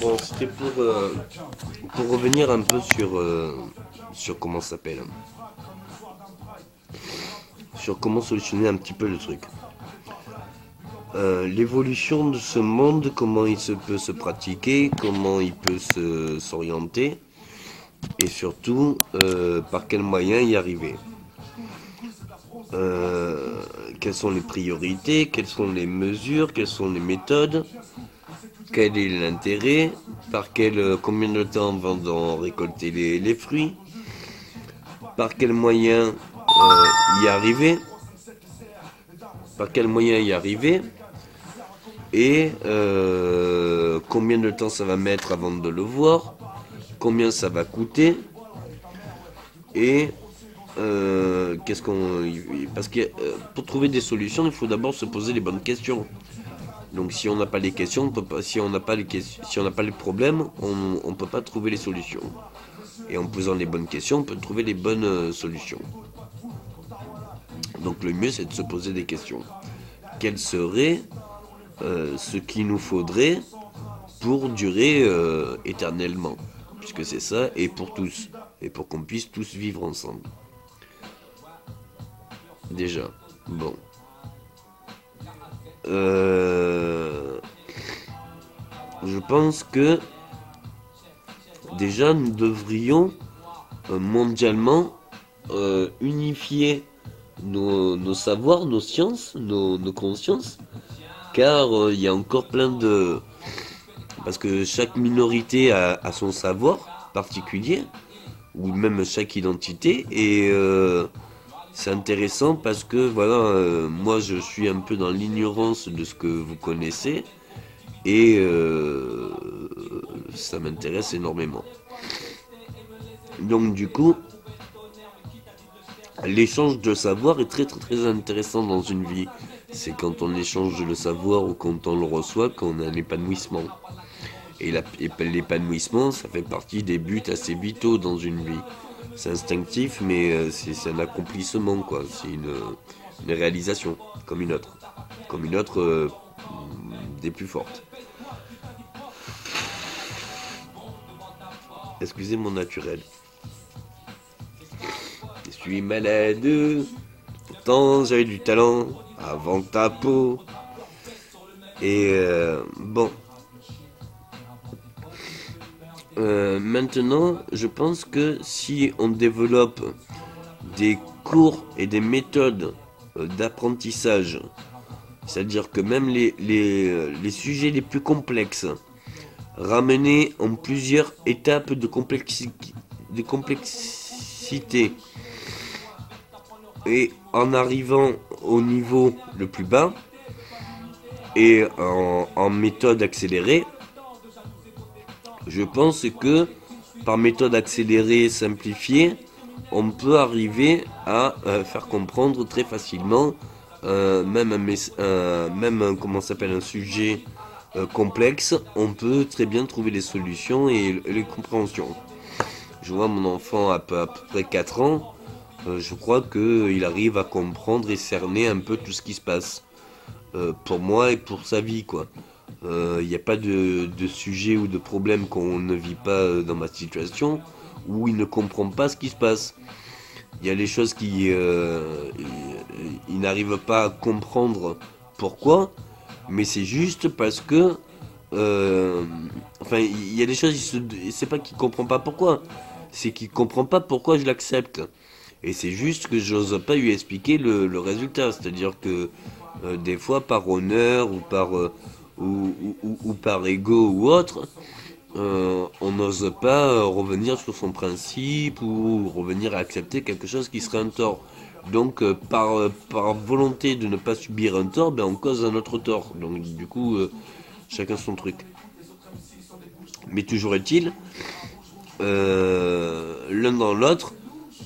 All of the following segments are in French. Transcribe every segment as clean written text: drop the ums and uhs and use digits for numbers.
Bon, c'était pour revenir un peu sur comment ça s'appelle, sur comment solutionner un petit peu le truc. L'évolution de ce monde, comment peut se pratiquer, comment il peut s'orienter, et surtout par quels moyens y arriver. Quelles sont les priorités, quelles sont les mesures, quelles sont les méthodes, quel est l'intérêt, combien de temps avant d'en récolter les fruits, par quels moyens y arriver, et combien de temps ça va mettre avant de le voir, combien ça va coûter, et parce que pour trouver des solutions, il faut d'abord se poser les bonnes questions. Donc si on n'a pas les questions, si on n'a pas les problèmes, on peut pas trouver les solutions. Et en posant les bonnes questions, on peut trouver les bonnes solutions. Donc le mieux, c'est de se poser des questions. Quel serait ce qu'il nous faudrait pour durer éternellement, puisque c'est ça, et pour tous, et pour qu'on puisse tous vivre ensemble. Déjà, bon. Je pense que déjà nous devrions mondialement unifier nos savoirs, nos sciences, nos consciences, car il y a encore plein de... Parce que chaque minorité a son savoir particulier, ou même chaque identité, et c'est intéressant parce que voilà, moi je suis un peu dans l'ignorance de ce que vous connaissez, et ça m'intéresse énormément. Donc du coup, l'échange de savoir est très très très intéressant dans une vie. C'est quand on échange le savoir ou quand on le reçoit qu'on a un épanouissement. Et l'épanouissement, ça fait partie des buts assez vitaux dans une vie. C'est instinctif, mais c'est un accomplissement, quoi. C'est une réalisation, comme une autre. Comme une autre des plus fortes. Excusez mon naturel. Je suis malade, pourtant j'avais du talent avant ta peau. Et bon. Maintenant, je pense que si on développe des cours et des méthodes d'apprentissage, c'est-à-dire que même les sujets les plus complexes, ramenés en plusieurs étapes de complexité, et en arrivant au niveau le plus bas, et en méthode accélérée, je pense que par méthode accélérée et simplifiée, on peut arriver à faire comprendre très facilement même un sujet complexe, on peut très bien trouver les solutions et les compréhensions. Je vois mon enfant à peu près 4 ans, je crois qu'il arrive à comprendre et cerner un peu tout ce qui se passe. Pour moi et pour sa vie, quoi. Il n'y a pas de sujet ou de problème qu'on ne vit pas dans ma situation où il ne comprend pas ce qui se passe. Il y a les choses il n'arrive pas à comprendre pourquoi, mais c'est juste parce que il y a des choses, c'est pas qu'il comprend pas pourquoi, c'est qu'il comprend pas pourquoi je l'accepte. Et c'est juste que j'ose pas lui expliquer le résultat, c'est-à-dire que des fois par honneur ou par ego ou autre, on n'ose pas revenir sur son principe ou revenir à accepter quelque chose qui serait un tort. Donc par volonté de ne pas subir un tort, on cause un autre tort. Donc du coup, chacun son truc. Mais toujours est-il, l'un dans l'autre,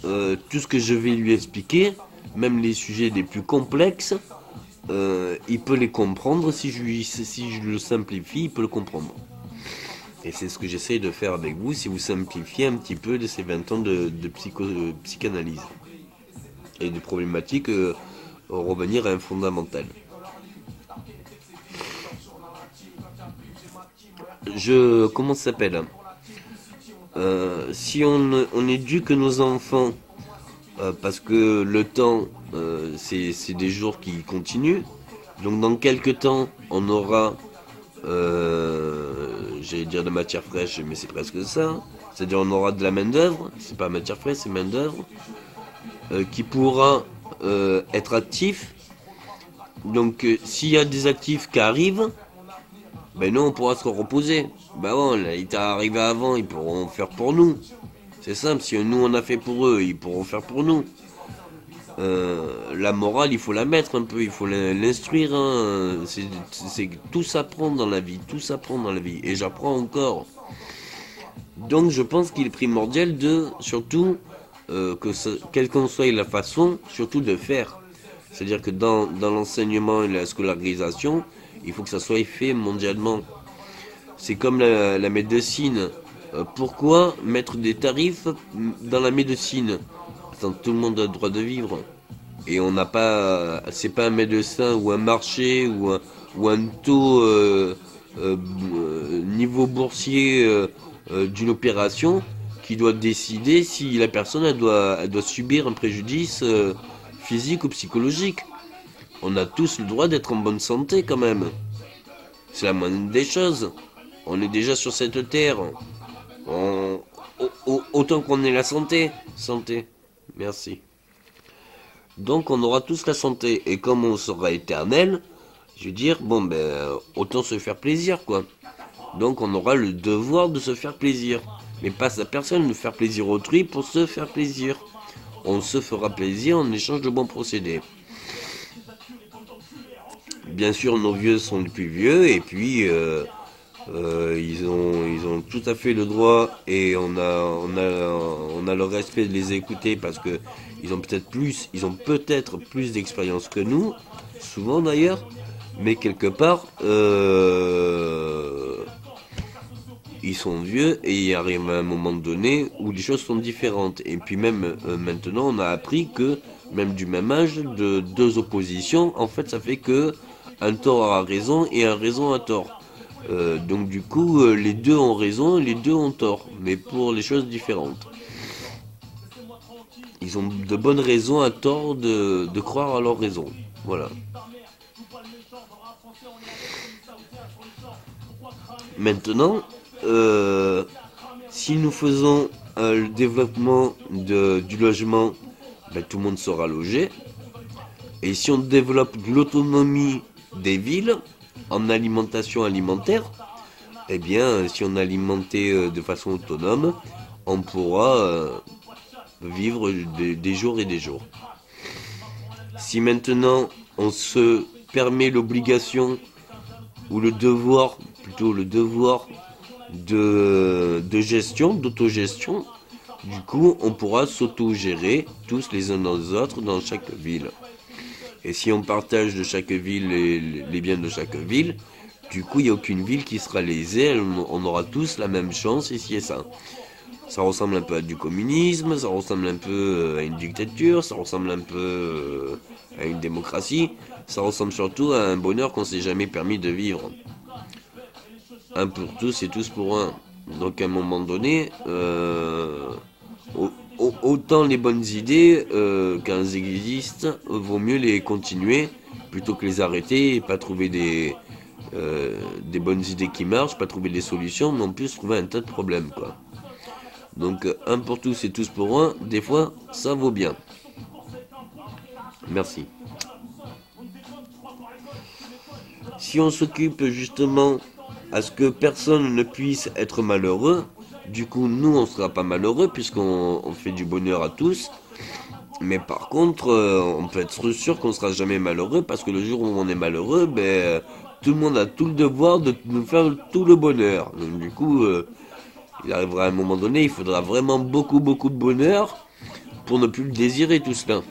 tout ce que je vais lui expliquer, même les sujets les plus complexes, il peut les comprendre. Si je le simplifie, il peut le comprendre. Et c'est ce que j'essaye de faire avec vous, si vous simplifiez un petit peu de ces 20 ans de psychanalyse. Et des problématiques, revenir à un fondamental. comment ça s'appelle? Si on éduque nos enfants, parce que le temps, c'est des jours qui continuent. Donc dans quelques temps, on aura, j'allais dire de matière fraîche, mais c'est presque ça. C'est-à-dire on aura de la main d'œuvre, c'est pas matière fraîche, c'est main d'œuvre, qui pourra être actif. Donc s'il y a des actifs qui arrivent, ben nous on pourra se reposer. Ben bon, là, il t'est arrivé avant, ils pourront faire pour nous. C'est simple, si nous on a fait pour eux, ils pourront faire pour nous. La morale, il faut la mettre un peu, il faut l'instruire. Hein. Tout s'apprend dans la vie, tout s'apprend dans la vie. Et j'apprends encore. Donc je pense qu'il est primordial de, surtout, quelle qu'en soit la façon, surtout de faire. C'est-à-dire que dans l'enseignement et la scolarisation, il faut que ça soit fait mondialement. C'est comme la médecine. Pourquoi mettre des tarifs dans la médecine? Attends, tout le monde a le droit de vivre. Et on n'a pas, c'est pas un médecin ou un marché ou un taux niveau boursier d'une opération qui doit décider si la personne elle doit subir un préjudice physique ou psychologique. On a tous le droit d'être en bonne santé quand même. C'est la moindre des choses. On est déjà sur cette terre. On, autant qu'on ait la santé. Santé. Merci. Donc on aura tous la santé. Et comme on sera éternel, je veux dire, bon ben, autant se faire plaisir quoi. Donc on aura le devoir de se faire plaisir. Mais pas sa personne, de faire plaisir autrui pour se faire plaisir. On se fera plaisir en échange de bons procédés. Bien sûr, nos vieux sont les plus vieux et puis ils ont tout à fait le droit et on a le respect de les écouter parce que ils ont peut-être plus d'expérience que nous, souvent d'ailleurs, mais quelque part, ils sont vieux et il arrive à un moment donné où les choses sont différentes. Et puis même maintenant, on a appris que même du même âge, de deux oppositions, en fait, ça fait que un tort a raison et un raison a tort. Donc du coup, les deux ont raison et les deux ont tort, mais pour les choses différentes. Ils ont de bonnes raisons à tort de croire à leur raison. Voilà. Maintenant, euh, si nous faisons le développement du logement, ben, tout le monde sera logé. Et si on développe de l'autonomie des villes en alimentation alimentaire, eh bien, si on alimentait de façon autonome, on pourra vivre des jours et des jours. Si maintenant on se permet l'obligation ou le devoir, plutôt le devoir de gestion, d'autogestion, du coup on pourra s'autogérer tous les uns dans les autres dans chaque ville. Et si on partage de chaque ville les biens de chaque ville, du coup il n'y a aucune ville qui sera lésée, on aura tous la même chance ici et ça. Ça ressemble un peu à du communisme, ça ressemble un peu à une dictature, ça ressemble un peu à une démocratie, ça ressemble surtout à un bonheur qu'on s'est jamais permis de vivre. Un pour tous et tous pour un. Donc à un moment donné, autant les bonnes idées, quand elles existent, vaut mieux les continuer plutôt que les arrêter et pas trouver des bonnes idées qui marchent, pas trouver des solutions, mais en plus trouver un tas de problèmes quoi. Donc un pour tous et tous pour un, des fois ça vaut bien. Merci. Si on s'occupe justement à ce que personne ne puisse être malheureux, du coup nous on sera pas malheureux puisqu'on fait du bonheur à tous. Mais par contre, on peut être sûr qu'on sera jamais malheureux parce que le jour où on est malheureux, ben tout le monde a tout le devoir de nous faire tout le bonheur. Donc du coup, il arrivera un moment donné, il faudra vraiment beaucoup beaucoup de bonheur pour ne plus le désirer tout cela.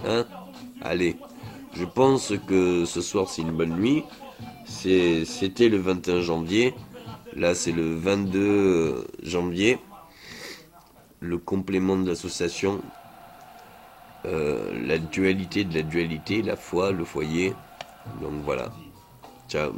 Hein? Allez, je pense que ce soir c'est une bonne nuit. C'était le 21 janvier. Là c'est le 22 janvier. Le complément de l'association. La dualité de la dualité, la foi, le foyer. Donc voilà. Ciao.